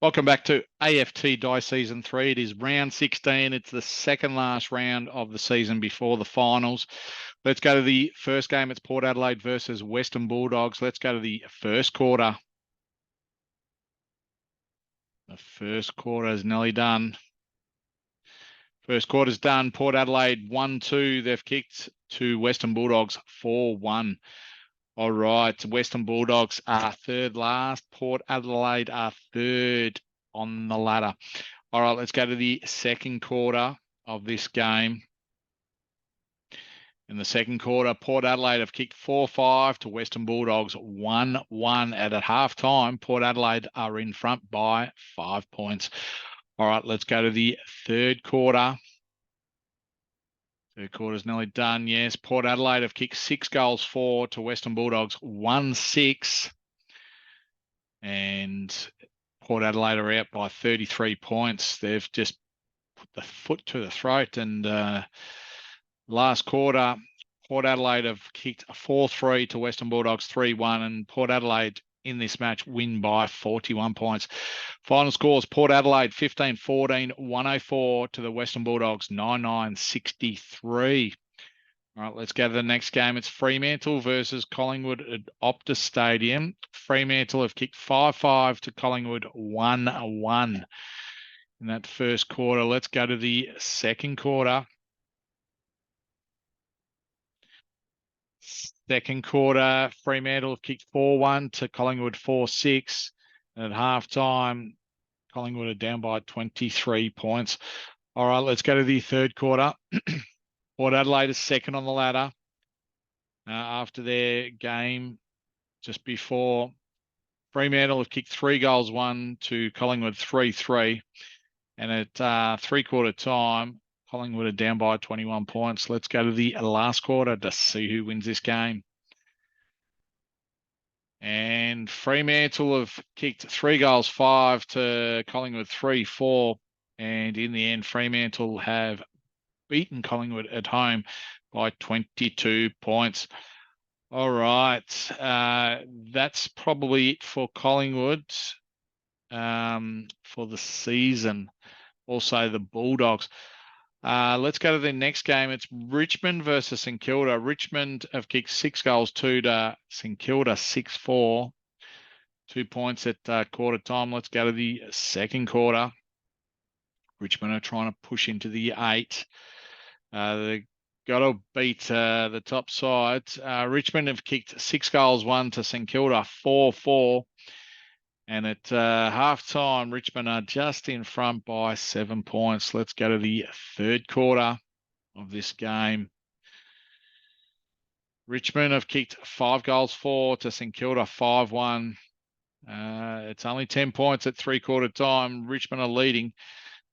Welcome back to AFT Dice Season 3. It is round 16. It's the second last round of the season before the finals. Let's go to the first game. It's Port Adelaide versus Western Bulldogs. Let's go to the first quarter. The first quarter is nearly done. First quarter's done. Port Adelaide 1-2. They've kicked to Western Bulldogs 4-1. All right, Western Bulldogs are third last. Port Adelaide are third on the ladder. All right, let's go to the second quarter of this game. In the second quarter, Port Adelaide have kicked 4-5 to Western Bulldogs 1-1. At half-time, Port Adelaide are in front by 5 points. All right, let's go to the third quarter. Third quarter's nearly done. Yes, Port Adelaide have kicked 6 goals 4 to Western Bulldogs 1-6. And Port Adelaide are out by 33 points. They've just put the foot to the throat. And last quarter, Port Adelaide have kicked 4-3 to Western Bulldogs 3-1. And Port Adelaide in this match win by 41 points. Final scores, Port Adelaide 15-14, 104 to the Western Bulldogs 99-63. All right, let's go to the next game. It's Fremantle versus Collingwood at Optus Stadium. Fremantle have kicked 5-5 to Collingwood 1-1 in that first quarter. Let's go to the second quarter. Second quarter, Fremantle have kicked 4-1 to Collingwood 4-6. And at halftime, Collingwood are down by 23 points. All right, let's go to the third quarter. Port Adelaide is second on the ladder after their game just before. Fremantle have kicked 3 goals 1 to Collingwood 3-3. And at three-quarter time, Collingwood are down by 21 points. Let's go to the last quarter to see who wins this game. And Fremantle have kicked 3 goals 5 to Collingwood 3-4. And in the end, Fremantle have beaten Collingwood at home by 22 points. All right. That's probably it for Collingwood for the season. Also the Bulldogs. Let's go to the next game. It's Richmond versus St Kilda. Richmond have kicked 6 goals 2 to St Kilda 6-4. 2 points at quarter time. Let's go to the second quarter. Richmond are trying to push into the 8. They've got to beat the top side. Richmond have kicked 6 goals 1 to St Kilda 4-4. And at halftime, Richmond are just in front by 7 points. Let's go to the third quarter of this game. Richmond have kicked 5 goals 4 to St Kilda 5-1. It's only 10 points at three-quarter time. Richmond are leading.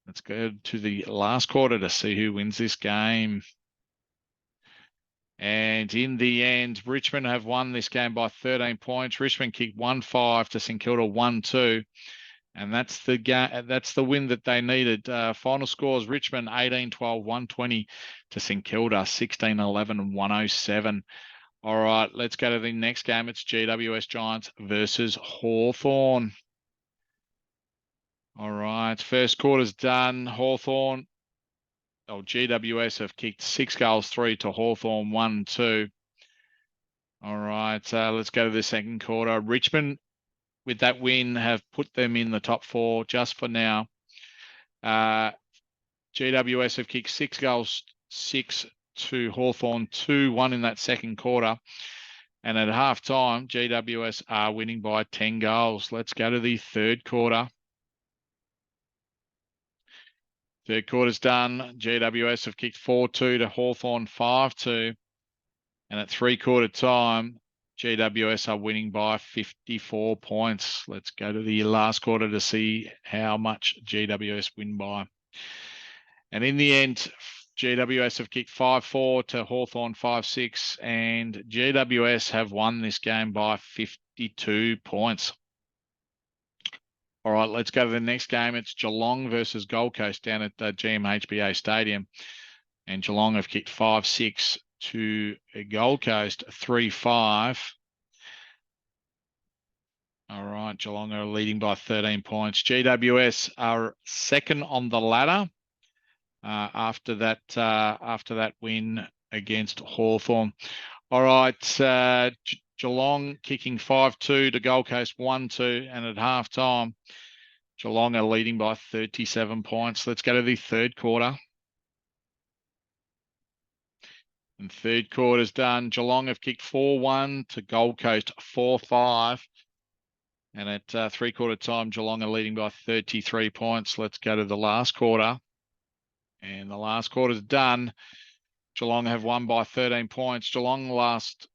Let's go to the last quarter to see who wins this game. And in the end, Richmond have won this game by 13 points. Richmond kicked 1-5 to St Kilda 1-2. And that's the game. That's the win that they needed. Final scores, Richmond 18-12, 120 to St Kilda 16-11, 107. All right, let's go to the next game. It's GWS Giants versus Hawthorn. All right, first quarter's done. GWS have kicked 6 goals 3 to Hawthorn 1-2. All right, let's go to the second quarter. Richmond, with that win, have put them in the top 4 just for now. GWS have kicked 6 goals 6 to Hawthorn 2-1 in that second quarter. And at halftime, GWS are winning by 10 goals. Let's go to the third quarter. Third quarter's done. GWS have kicked 4-2 to Hawthorn 5-2. And at three-quarter time, GWS are winning by 54 points. Let's go to the last quarter to see how much GWS win by. And in the end, GWS have kicked 5-4 to Hawthorn 5-6. And GWS have won this game by 52 points. All right, let's go to the next game. It's Geelong versus Gold Coast down at the GMHBA Stadium. And Geelong have kicked 5-6 to Gold Coast 3-5. All right. right, Geelong are leading by 13 points. GWS are second on the ladder after that win against Hawthorn. All right, Geelong kicking 5-2 to Gold Coast 1-2, and at halftime, Geelong are leading by 37 points. Let's go to the third quarter. And third quarter's done. Geelong have kicked 4-1 to Gold Coast 4-5. And at three-quarter time, Geelong are leading by 33 points. Let's go to the last quarter. And the last quarter's done. Geelong have won by 13 points. Geelong last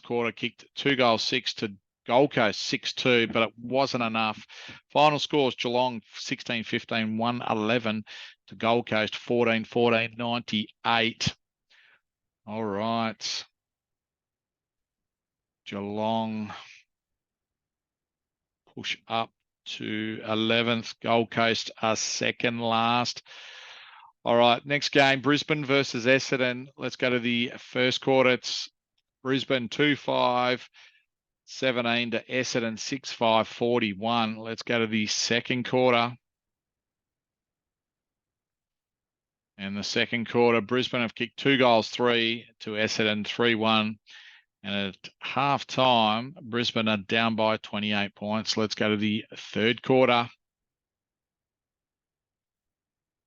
quarter kicked 2 goals 6 to Gold Coast 6-2, but it wasn't enough. Final scores: Geelong 16-15, 1-11 to Gold Coast 14-14, 98. All right. Geelong push up to 11th. Gold Coast are second last. All right, next game, Brisbane versus Essendon. Let's go to the first quarter. It's Brisbane 2-5, 17 to Essendon 6-5, 41. Let's go to the second quarter. And the second quarter, Brisbane have kicked 2 goals 3 to Essendon 3-1. And at half time, Brisbane are down by 28 points. Let's go to the third quarter.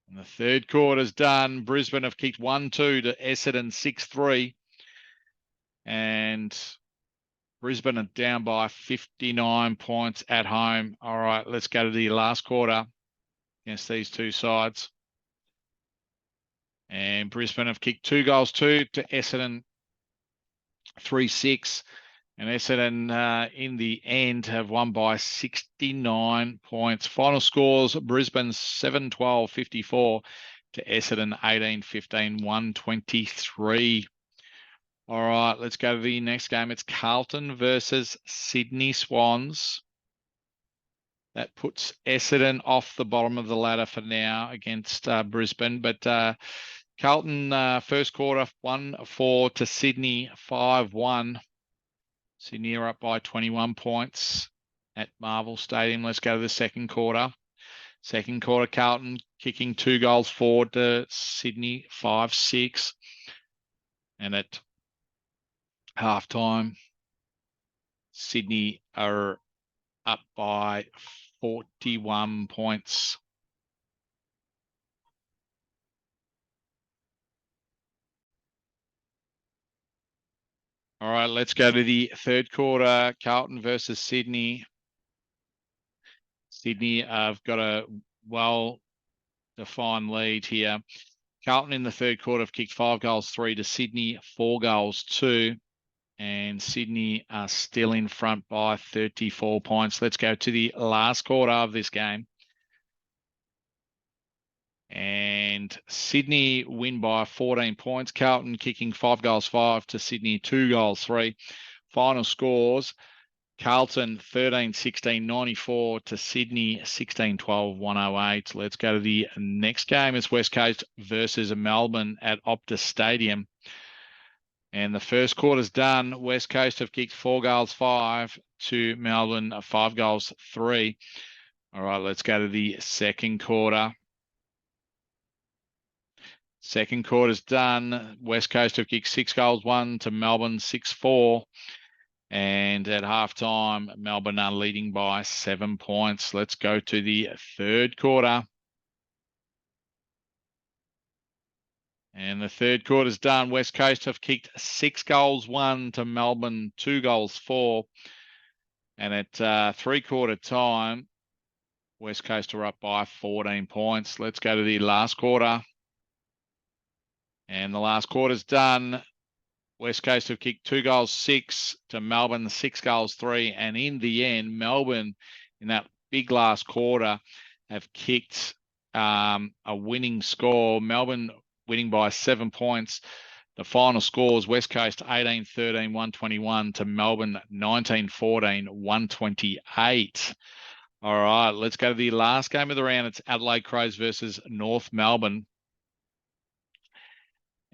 And the third quarter's done. Brisbane have kicked 1-2 to Essendon 6-3. And Brisbane are down by 59 points at home. All right, let's go to the last quarter against these two sides. And Brisbane have kicked 2 goals 2 to Essendon 3-6. And Essendon, in the end, have won by 69 points. Final scores: Brisbane 7-12, 54 to Essendon 18-15, 123. All right, let's go to the next game. It's Carlton versus Sydney Swans. That puts Essendon off the bottom of the ladder for now against Brisbane. But Carlton, first quarter, 1-4 to Sydney, 5-1. Sydney are up by 21 points at Marvel Stadium. Let's go to the second quarter. Second quarter, Carlton kicking 2 goals 4 to Sydney, 5-6. And at halftime, Sydney are up by 41 points. All right, let's go to the third quarter. Carlton versus Sydney. Sydney have got a well-defined lead here. Carlton in the third quarter have kicked 5 goals 3 to Sydney, 4 goals 2. And Sydney are still in front by 34 points. Let's go to the last quarter of this game. And Sydney win by 14 points. Carlton kicking 5 goals 5 to Sydney, 2 goals 3. Final scores: Carlton 13-16, 94 to Sydney 16-12, 108. Let's go to the next game. It's West Coast versus Melbourne at Optus Stadium. And the first quarter's done. West Coast have kicked 4 goals 5 to Melbourne, 5 goals 3. All right, let's go to the second quarter. Second quarter's done. West Coast have kicked 6 goals 1 to Melbourne, 6-4. And at halftime, Melbourne are leading by 7 points. Let's go to the third quarter. And the third quarter's done. West Coast have kicked 6 goals 1 to Melbourne, 2 goals 4. And at three-quarter time, West Coast are up by 14 points. Let's go to the last quarter. And the last quarter's done. West Coast have kicked 2 goals 6 to Melbourne, 6 goals 3. And in the end, Melbourne, in that big last quarter, have kicked a winning score. Melbourne winning by 7 points. The final scores: West Coast 18-13, 121 to Melbourne 19-14, 128. All right, let's go to the last game of the round. It's Adelaide Crows versus North Melbourne.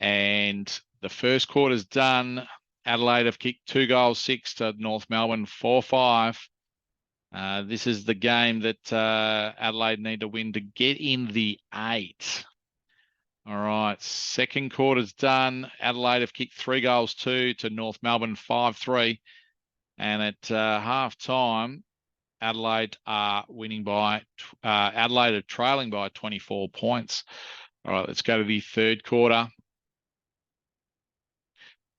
And the first quarter's done. Adelaide have kicked 2 goals 6 to North Melbourne, 4-5. This is the game that Adelaide need to win to get in the 8. All right, second quarter's done. Adelaide have kicked 3-2 to North Melbourne 5-3. And at half time, Adelaide are winning by, Adelaide are trailing by 24 points. All right, let's go to the third quarter.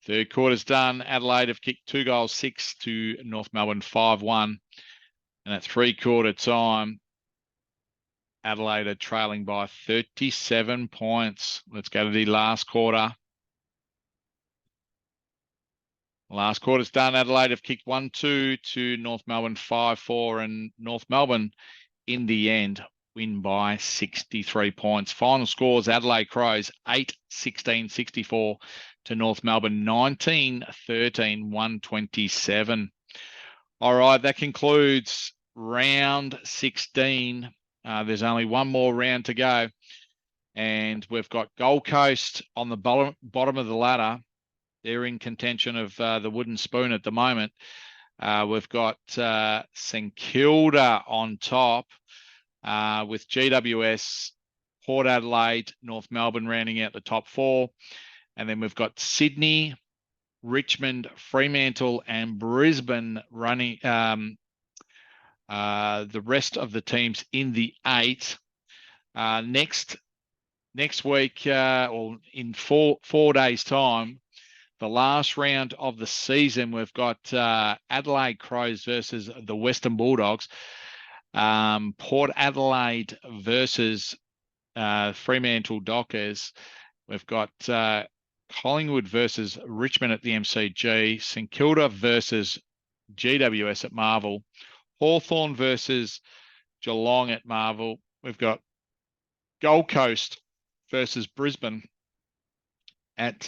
Third quarter's done. Adelaide have kicked 2-6 to North Melbourne 5-1. And at three-quarter time, Adelaide are trailing by 37 points. Let's go to the last quarter. Last quarter's done. Adelaide have kicked 1-2 to North Melbourne 5-4, and North Melbourne, in the end, win by 63 points. Final scores: Adelaide Crows 8-16-64 to North Melbourne 19-13 127. All right, that concludes round 16. There's only one more round to go, and we've got Gold Coast on the bottom of the ladder. They're in contention of the wooden spoon at the moment. We've got St Kilda on top with GWS, Port Adelaide, North Melbourne rounding out the top 4. And then we've got Sydney, Richmond, Fremantle, and Brisbane running the rest of the teams in the 8. Next week, or in four days' time, the last round of the season, we've got Adelaide Crows versus the Western Bulldogs, Port Adelaide versus Fremantle Dockers. We've got Collingwood versus Richmond at the MCG, St Kilda versus GWS at Marvel, Hawthorn versus Geelong at Marvel. We've got Gold Coast versus Brisbane at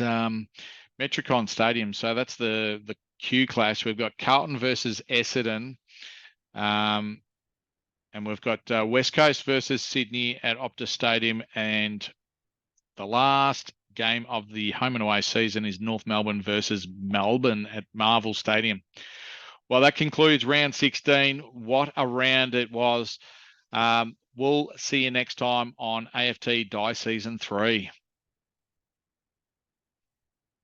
Metricon Stadium. So that's the Q clash. We've got Carlton versus Essendon. And we've got West Coast versus Sydney at Optus Stadium. And the last game of the home and away season is North Melbourne versus Melbourne at Marvel Stadium. Well, that concludes round 16. What a round it was. We'll see you next time on AFT Dice Season 3.